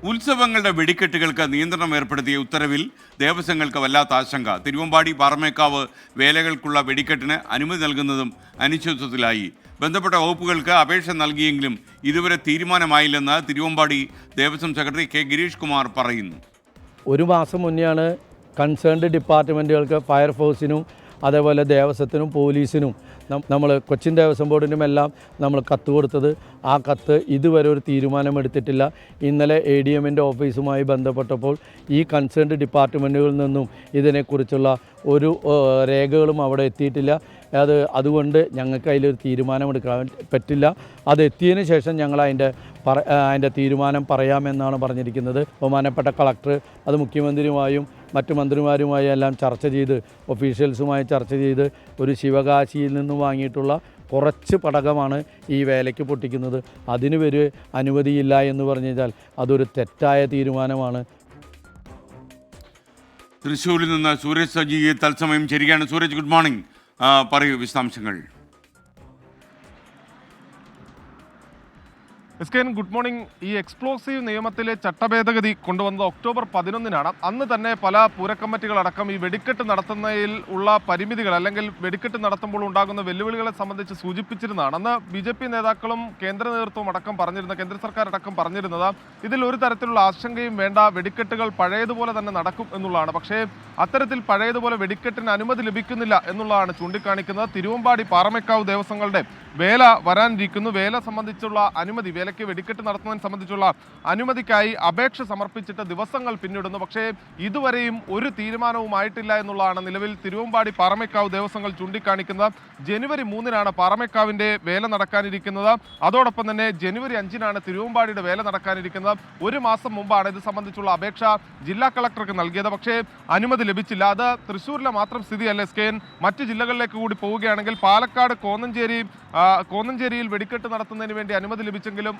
ഉത്സവങ്ങളുടെ വെടിക്കെട്ടുകൾക്ക് നിയന്ത്രണം ഏർപ്പെടുത്തിയ ഉത്തരവിൽ ദേവസ്വങ്ങൾക്ക് വല്ലാത്ത ആശങ്ക. തിരുവമ്പാടി പാറമേക്കാവ് വേലകൾക്കുള്ള വെടിക്കെട്ടിന് അനുമതി നൽകുന്നതും അനിശ്ചിതത്വത്തിലായി. ബന്ധപ്പെട്ട വകുപ്പുകൾക്ക് അപേക്ഷ നൽകിയെങ്കിലും ഇതുവരെ തീരുമാനമായില്ലെന്ന് തിരുവമ്പാടി ദേവസ്വം സെക്രട്ടറി കെ ഗിരീഷ് കുമാർ പറയുന്നു. ഒരു മാസം മുന്നെയാണ് കൺസേൺഡ് ഡിപ്പാർട്ട്മെൻറ്റുകൾക്ക് ഫയർഫോഴ്സിനും അതേപോലെ ദേവസ്വത്തിനും പോലീസിനും നമ്മൾ കൊച്ചിൻ ദേവസ്വം ബോർഡിനും എല്ലാം നമ്മൾ കത്ത് കൊടുത്തത്. ആ കത്ത് ഇതുവരെ ഒരു തീരുമാനമെടുത്തിട്ടില്ല. ഇന്നലെ ADMൻ്റെ ഓഫീസുമായി ബന്ധപ്പെട്ടപ്പോൾ ഈ കൺസേൺഡ് ഡിപ്പാർട്ട്മെൻറ്റുകളിൽ നിന്നും ഇതിനെക്കുറിച്ചുള്ള ഒരു രേഖകളും അവിടെ എത്തിയിട്ടില്ല. അതുകൊണ്ട് ഞങ്ങൾക്ക് അതിലൊരു തീരുമാനമെടുക്കാൻ പറ്റില്ല. അത് എത്തിയതിന് ശേഷം ഞങ്ങൾ അതിൻ്റെ തീരുമാനം പറയാമെന്നാണ് പറഞ്ഞിരിക്കുന്നത്. ബഹുമാനപ്പെട്ട കളക്ടർ അത് മുഖ്യമന്ത്രിയുമായും മറ്റു മന്ത്രിമാരുമായി എല്ലാം ചർച്ച ചെയ്ത് ഒഫീഷ്യൽസുമായി ചർച്ച ചെയ്ത് ഒരു ശിവകാശിയിൽ നിന്നും വാങ്ങിയിട്ടുള്ള കുറച്ച് പടകമാണ് ഈ വേലയ്ക്ക് പൊട്ടിക്കുന്നത്. അതിന് ഒരു അനുമതിയില്ല എന്ന് പറഞ്ഞു കഴിഞ്ഞാൽ അതൊരു തെറ്റായ തീരുമാനമാണ്. തൃശ്ശൂരിൽ നിന്ന് സൂരജ് സജി തത്സമയം ശരിയാണ്. Sooraj, good morning. പറയൂ വിശദാംശങ്ങൾ. എസ്കെൻ, ഗുഡ് മോർണിംഗ്. ഈ എക്സ്പ്ലോസീവ് നിയമത്തിലെ ചട്ടഭേദഗതി കൊണ്ടുവന്നത് ഒക്ടോബർ 11-നാണ്. അന്ന് തന്നെ പല പൂരക്കമ്മിറ്റികളടക്കം ഈ വെടിക്കെട്ട് നടത്തുന്നതിൽ ഉള്ള പരിമിതികൾ അല്ലെങ്കിൽ വെടിക്കെട്ട് നടത്തുമ്പോൾ ഉണ്ടാകുന്ന വെല്ലുവിളികളെ സംബന്ധിച്ച് സൂചിപ്പിച്ചിരുന്നതാണ്. അന്ന് BJP നേതാക്കളും കേന്ദ്ര നേതൃത്വവും അടക്കം പറഞ്ഞിരുന്നത്, കേന്ദ്ര സർക്കാർ അടക്കം പറഞ്ഞിരുന്നത് ഇതിൽ ഒരു തരത്തിലുള്ള ആശങ്കയും വേണ്ട, വെടിക്കെട്ടുകൾ പഴയതുപോലെ തന്നെ നടക്കും എന്നുള്ളതാണ്. പക്ഷേ അത്തരത്തിൽ പഴയതുപോലെ വെടിക്കെട്ടിന് അനുമതി ലഭിക്കുന്നില്ല എന്നുള്ളതാണ് ചൂണ്ടിക്കാണിക്കുന്നത്. തിരുവമ്പാടി പാറമേക്കാവ് ദേവസ്വങ്ങളുടെ വേല വരാനിരിക്കുന്നു. വേല സംബന്ധിച്ചുള്ള അനുമതി, വേലയ്ക്ക് വെടിക്കെട്ട് നടത്തുന്നതിനെ സംബന്ധിച്ചുള്ള അനുമതിക്കായി അപേക്ഷ സമർപ്പിച്ചിട്ട് ദിവസങ്ങൾ പിന്നിടുന്നു. പക്ഷേ ഇതുവരെയും ഒരു തീരുമാനവുമായിട്ടില്ല എന്നുള്ളതാണ് നിലവിൽ തിരുവമ്പാടി പാറമേക്കാവ് ദേവസ്വങ്ങൾ ചൂണ്ടിക്കാണിക്കുന്നത്. ജനുവരി 3-നാണ് പാറമേക്കാവിൻ്റെ വേല നടക്കാനിരിക്കുന്നത്. അതോടൊപ്പം തന്നെ ജനുവരി 5-നാണ് തിരുവമ്പാടിയുടെ വേല നടക്കാനിരിക്കുന്നത്. ഒരു മാസം മുമ്പാണ് ഇത് സംബന്ധിച്ചുള്ള അപേക്ഷ ജില്ലാ കളക്ടർക്ക് നൽകിയത്. പക്ഷേ അനുമതി ലഭിച്ചില്ല. അത് തൃശ്ശൂരിലെ മാത്രം സ്ഥിതിയല്ല എസ്കെൻ. മറ്റ് ജില്ലകളിലേക്ക് കൂടി പോവുകയാണെങ്കിൽ പാലക്കാട് കോന്നഞ്ചേരിയിൽ വെടിക്കെട്ട് നടത്തുന്നതിന് വേണ്ടി അനുമതി ലഭിച്ചെങ്കിലും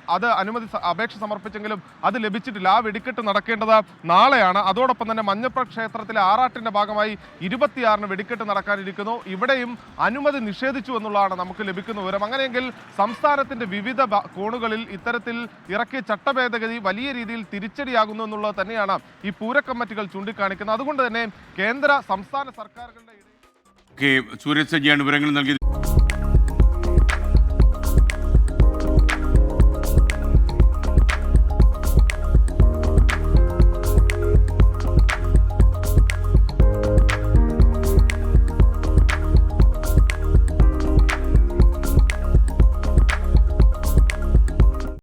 അപേക്ഷ സമർപ്പിച്ചെങ്കിലും അത് ലഭിച്ചിട്ടില്ല. ആ വെടിക്കെട്ട് നടക്കേണ്ടത് നാളെയാണ്. അതോടൊപ്പം തന്നെ മഞ്ഞപ്ര ക്ഷേത്രത്തിലെ ആറാട്ടിന്റെ ഭാഗമായി 26-ന് വെടിക്കെട്ട് നടക്കാനിരിക്കുന്നു. ഇവിടെയും അനുമതി നിഷേധിച്ചു എന്നുള്ളതാണ് നമുക്ക് ലഭിക്കുന്ന വിവരം. അങ്ങനെയെങ്കിൽ സംസ്ഥാനത്തിന്റെ വിവിധ കോണുകളിൽ ഇത്തരത്തിൽ ഇറക്കിയ ചട്ടഭേദഗതി വലിയ രീതിയിൽ തിരിച്ചടിയാകുന്നു എന്നുള്ളത് തന്നെയാണ് ഈ പൂരക്കമ്മിറ്റികൾ ചൂണ്ടിക്കാണിക്കുന്നത്. അതുകൊണ്ട് തന്നെ കേന്ദ്ര സംസ്ഥാന സർക്കാരുകളുടെ സൂരജ് സജിയാണ് വിവരങ്ങൾ നൽകിയത്.